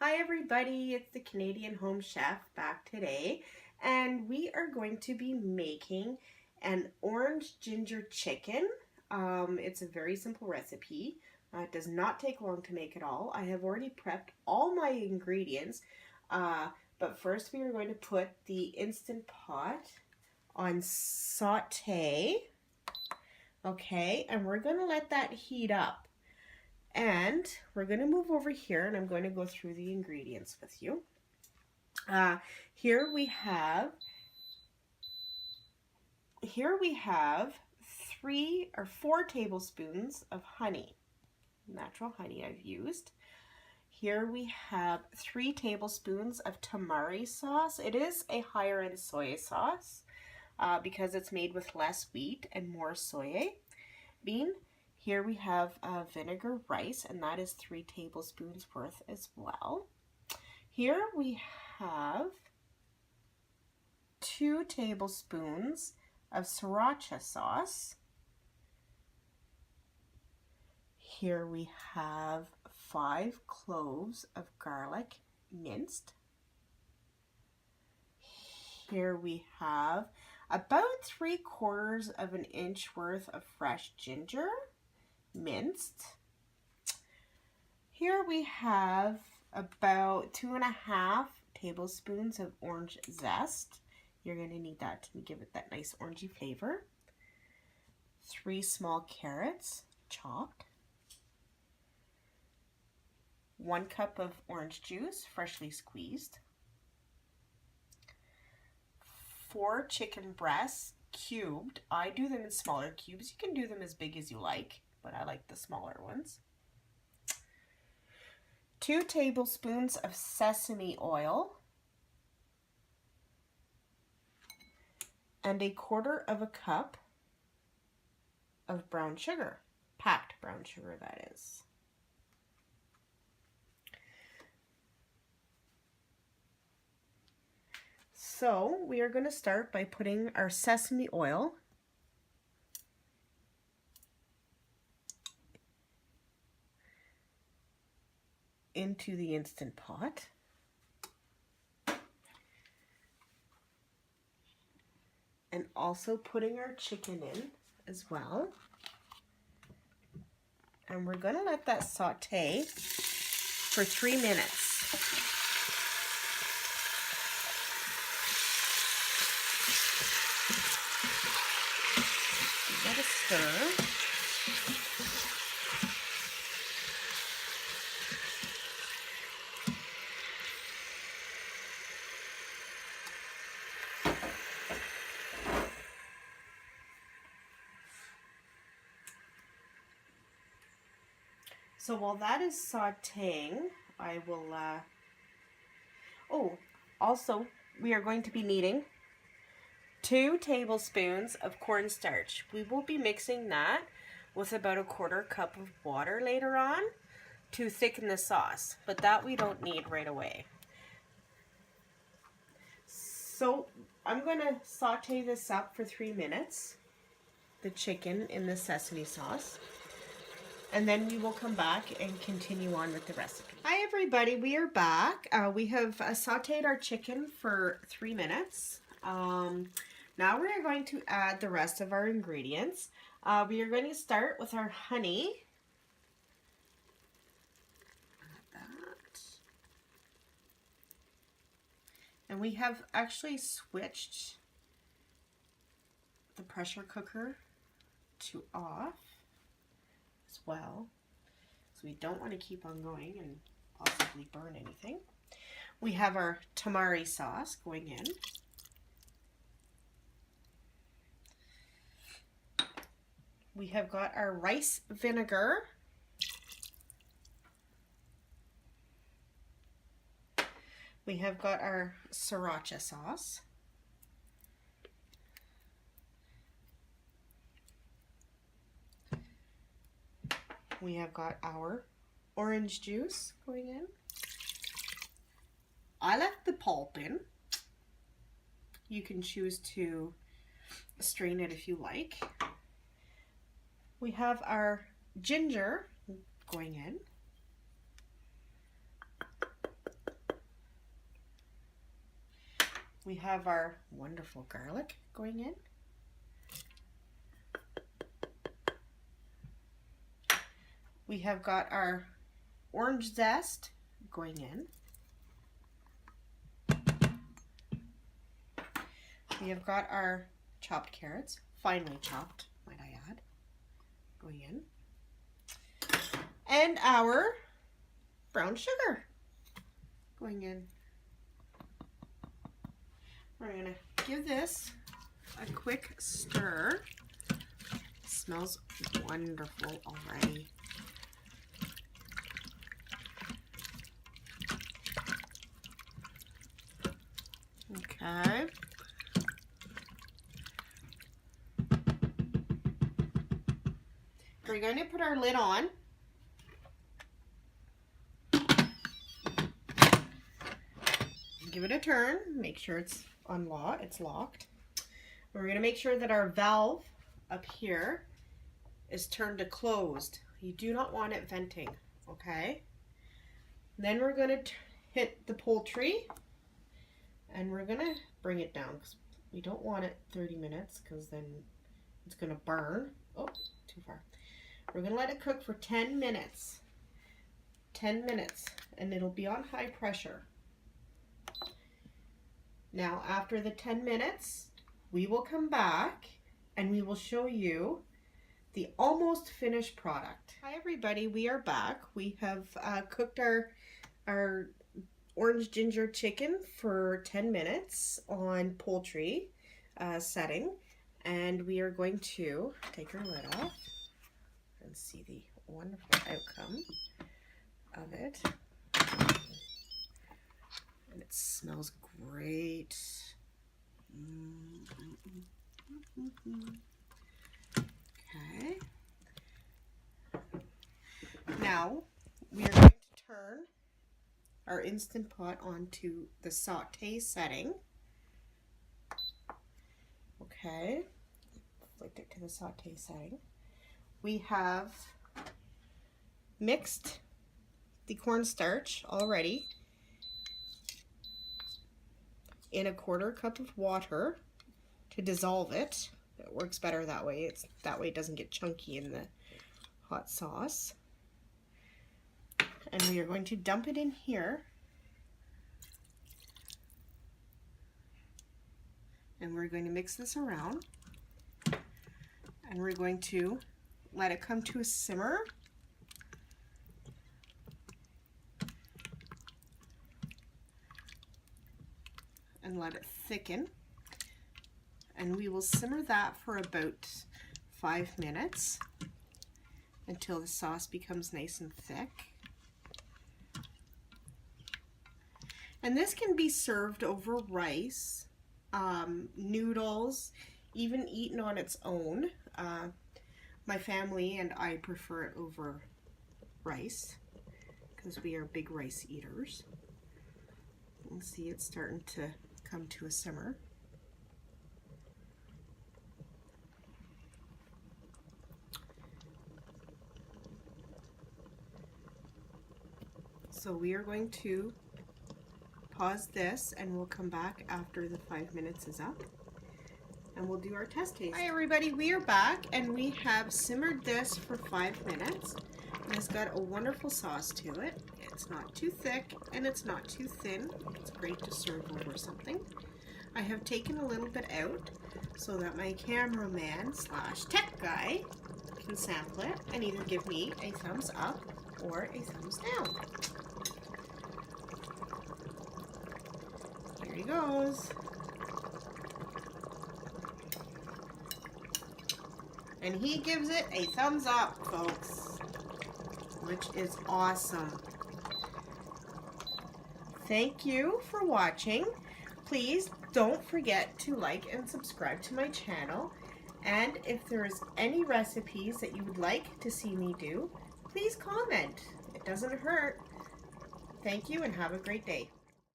Hi everybody, it's the Canadian Home Chef back today, and we are going to be making an orange ginger chicken. It's a very simple recipe. It does not take long to make at all. I have already prepped all my ingredients, but first we are going to put the Instant Pot on saute. Okay, and we're going to let that heat up. And we're going to move over here and I'm going to go through the ingredients with you. Here we have 4 tablespoons of honey, natural honey I've used. Here we have 3 tablespoons of tamari sauce. It is a higher end soy sauce because it's made with less wheat and more soy bean. Here we have vinegar rice, and that is 3 tablespoons worth as well. Here we have 2 tablespoons of sriracha sauce. Here we have 5 cloves of garlic minced. Here we have about 3/4 of an inch worth of fresh ginger minced. Here we have about 2.5 tablespoons of orange zest. You're going to need that to give it that nice orangey flavor. 3 small carrots chopped. 1 cup of orange juice, freshly squeezed. 4 chicken breasts cubed. I do them in smaller cubes. You can do them as big as you like, but I like the smaller ones. 2 tablespoons of sesame oil. And 1/4 cup of brown sugar. Packed brown sugar, that is. So we are going to start by putting our sesame oil into the Instant Pot. And also putting our chicken in as well. And we're going to let that saute for 3 minutes. Let it stir. So while that is sauteing, I will, also we are going to be needing 2 tablespoons of cornstarch. We will be mixing that with about 1/4 cup of water later on to thicken the sauce, but that we don't need right away. So I'm going to saute this up for 3 minutes, the chicken in the sesame sauce. And then we will come back and continue on with the recipe. Hi everybody, we are back. We have sauteed our chicken for 3 minutes. Now we are going to add the rest of our ingredients. We are going to start with our honey. Add that. And we have actually switched the pressure cooker to off as well, so we don't want to keep on going and possibly burn anything. We have our tamari sauce going in. We have got our rice vinegar. We have got our sriracha sauce. We have got our orange juice going in. I left the pulp in. You can choose to strain it if you like. We have our ginger going in. We have our wonderful garlic going in. We have got our orange zest going in. We have got our chopped carrots, finely chopped, might I add, going in. And our brown sugar going in. We're going to give this a quick stir. It smells wonderful already. Okay. We're going to put our lid on. Give it a turn. Make sure it's locked. We're going to make sure that our valve up here is turned to closed. You do not want it venting, okay? Then we're going to hit the poultry and we're going to bring it down because we don't want it 30 minutes because then it's going to burn. Oh, too far. We're going to let it cook for 10 minutes. 10 minutes, and it'll be on high pressure. Now, after the 10 minutes, we will come back and we will show you the almost finished product. Hi everybody, we are back. We have cooked our orange ginger chicken for 10 minutes on poultry setting, and we are going to take our lid off and see the wonderful outcome of it. And it smells great. Okay. Now we are going to turn our Instant Pot onto the saute setting. Okay. Flicked it to the saute setting. We have mixed the cornstarch already in a 1/4 cup of water to dissolve it. It works better that way. That way it doesn't get chunky in the hot sauce. And we are going to dump it in here. And we're going to mix this around. And we're going to let it come to a simmer. And let it thicken, and we will simmer that for about 5 minutes until the sauce becomes nice and thick. And this can be served over rice, noodles, even eaten on its own. My family and I prefer it over rice because we are big rice eaters. You can see it's starting to come to a simmer. So we are going to pause this and we'll come back after the 5 minutes is up and we'll do our test taste. Hi everybody, we are back and we have simmered this for 5 minutes. And it's got a wonderful sauce to it. It's not too thick and it's not too thin. It's great to serve over something. I have taken a little bit out so that my cameraman / tech guy can sample it and either give me a thumbs up or a thumbs down. Here he goes. And he gives it a thumbs up, folks, which is awesome. Thank you for watching. Please don't forget to like and subscribe to my channel. And if there's any recipes that you would like to see me do, please comment. It doesn't hurt. Thank you and have a great day.